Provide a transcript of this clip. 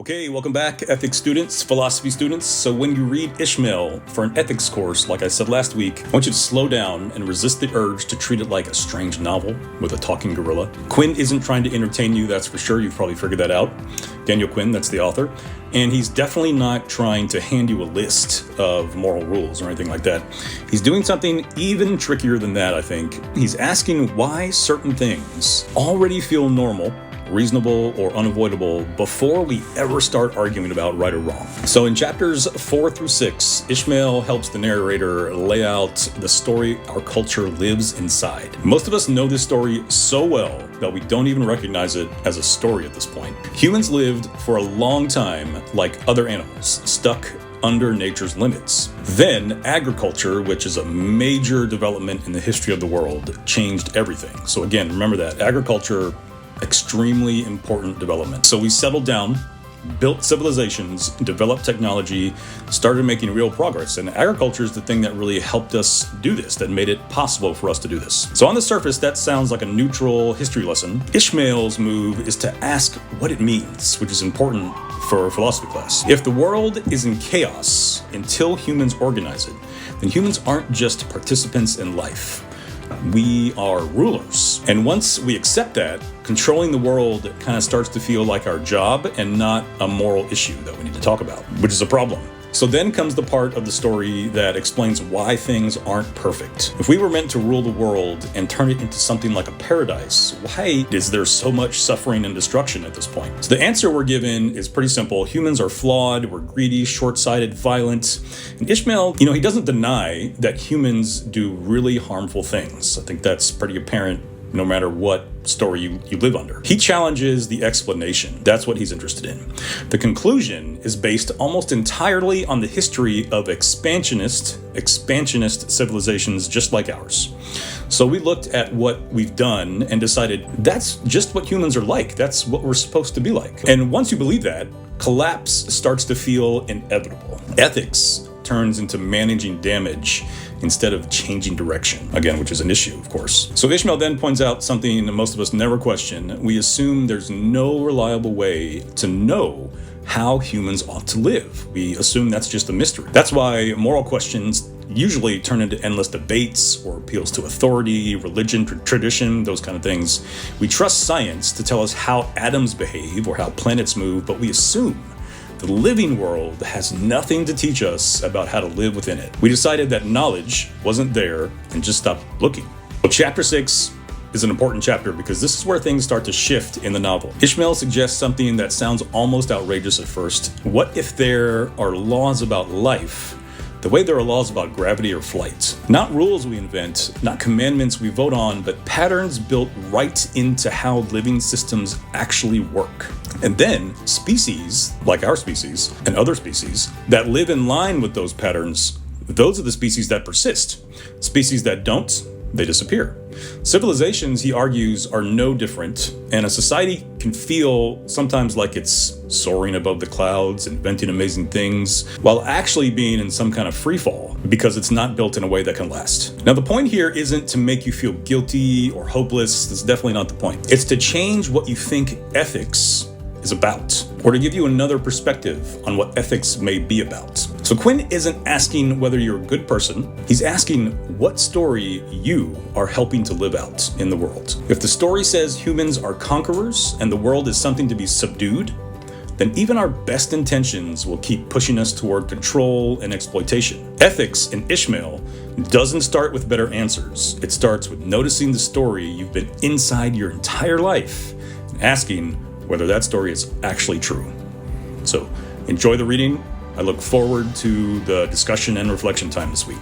Okay, welcome back, ethics students, philosophy students. So when you read Ishmael for an ethics course, like I said last week, I want you to slow down and resist the urge to treat it like a strange novel with a talking gorilla. Quinn isn't trying to entertain you, that's for sure. You've probably figured that out. Daniel Quinn, that's the author. And he's definitely not trying to hand you a list of moral rules or anything like that. He's doing something even trickier than that, I think. He's asking why certain things already feel normal, reasonable, or unavoidable before we ever start arguing about right or wrong. So in chapters 4 through 6, Ishmael helps the narrator lay out the story our culture lives inside. Most of us know this story so well that we don't even recognize it as a story at this point. Humans lived for a long time like other animals, stuck under nature's limits. Then agriculture, which is a major development in the history of the world, changed everything. So again, remember that agriculture, extremely important development. So we settled down, built civilizations, developed technology, started making real progress. And agriculture is the thing that really helped us do this, that made it possible for us to do this. So on the surface, that sounds like a neutral history lesson. Ishmael's move is to ask what it means, which is important for a philosophy class. If the world is in chaos until humans organize it, then humans aren't just participants in life. We are rulers. And once we accept that, controlling the world kind of starts to feel like our job and not a moral issue that we need to talk about, which is a problem. So then comes the part of the story that explains why things aren't perfect. If we were meant to rule the world and turn it into something like a paradise, why is there so much suffering and destruction at this point? So the answer we're given is pretty simple. Humans are flawed, we're greedy, short-sighted, violent. And Ishmael, he doesn't deny that humans do really harmful things. I think that's pretty apparent no matter what story you live under. He challenges the explanation. That's what he's interested in. The conclusion is based almost entirely on the history of expansionist civilizations just like ours. So we looked at what we've done and decided that's just what humans are like. That's what we're supposed to be like. And once you believe that, collapse starts to feel inevitable. Ethics turns into managing damage instead of changing direction, again, which is an issue, of course. So Ishmael then points out something that most of us never question. We assume there's no reliable way to know how humans ought to live. We assume that's just a mystery. That's why moral questions usually turn into endless debates or appeals to authority, religion, tradition, those kind of things. We trust science to tell us how atoms behave or how planets move, but we assume the living world has nothing to teach us about how to live within it. We decided that knowledge wasn't there and just stopped looking. Well, chapter 6 is an important chapter because this is where things start to shift in the novel. Ishmael suggests something that sounds almost outrageous at first. What if there are laws about life the way there are laws about gravity or flight? Not rules we invent, not commandments we vote on, but patterns built right into how living systems actually work. And then species, like our species and other species, that live in line with those patterns, those are the species that persist. Species that don't, they disappear. Civilizations, he argues, are no different, and a society can feel sometimes like it's soaring above the clouds, inventing amazing things, while actually being in some kind of free fall because it's not built in a way that can last. Now, the point here isn't to make you feel guilty or hopeless. That's definitely not the point. It's to change what you think ethics is about, or to give you another perspective on what ethics may be about. So Quinn isn't asking whether you're a good person. He's asking what story you are helping to live out in the world. If the story says humans are conquerors and the world is something to be subdued, then even our best intentions will keep pushing us toward control and exploitation. Ethics in Ishmael doesn't start with better answers. It starts with noticing the story you've been inside your entire life and asking whether that story is actually true. So enjoy the reading. I look forward to the discussion and reflection time this week.